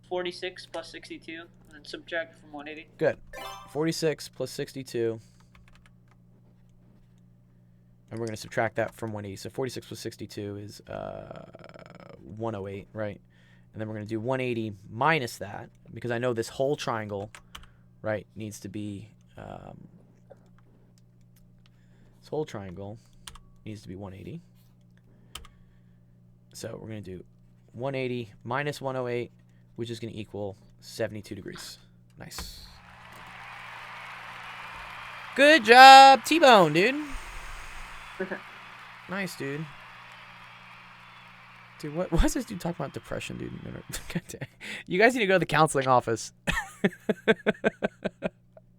46 plus 62 and then subtract from 180. Good. 46 plus 62. And we're going to subtract that from 180. So 46 plus 62 is 108, right? And then we're going to do 180 minus that, because I know this whole triangle, right, needs to be, this whole triangle needs to be 180. So we're going to do 180 minus 108, which is going to equal 72 degrees. Nice. Good job, T-Bone, dude. Nice, dude. Dude, why is this dude talking about depression, dude? You guys need to go to the counseling office.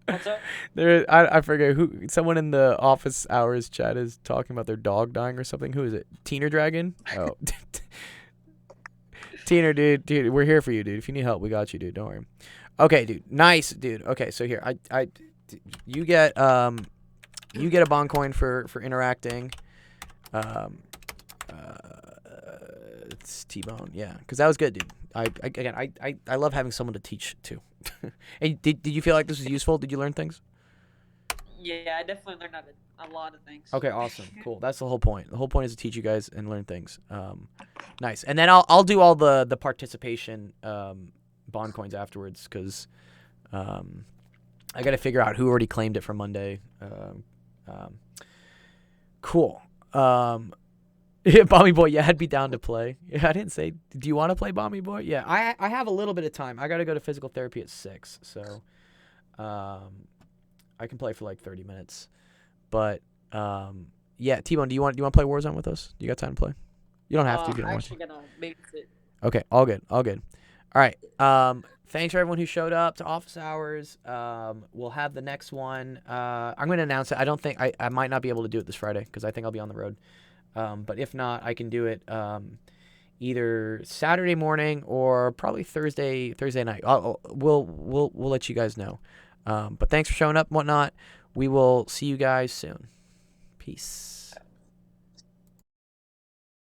What's up? I forget who. Someone in the office hours chat is talking about their dog dying or something. Who is it? Teener Dragon? Oh. Teener, dude, we're here for you, dude. If you need help, we got you, dude. Don't worry. Okay, dude. Nice, dude. Okay, so here, you get a bond coin for interacting. It's T-Bone, yeah, because that was good, dude. I love having someone to teach too. And did you feel like this was useful? Did you learn things? Yeah, I definitely learned a lot of things. Okay, awesome, cool. That's the whole point. The whole point is to teach you guys and learn things. Nice. And then I'll do all the participation bond coins afterwards, because I got to figure out who already claimed it for Monday. Cool. Bomby Boy, yeah, I'd be down to play. Yeah, I didn't say, do you want to play Bomby Boy? Yeah, I have a little bit of time. I got to go to physical therapy at 6, so I can play for like 30 minutes. But yeah, T-Bone, do you want to play Warzone with us? You got time to play? You don't have to if you don't want to. I'm actually gonna babysit. Okay, all good. All right. Thanks for everyone who showed up to office hours. We'll have the next one. I'm going to announce it. I don't think I might not be able to do it this Friday because I think I'll be on the road. But if not, I can do it either Saturday morning or probably Thursday night. We'll let you guys know. But thanks for showing up and whatnot. We will see you guys soon. Peace.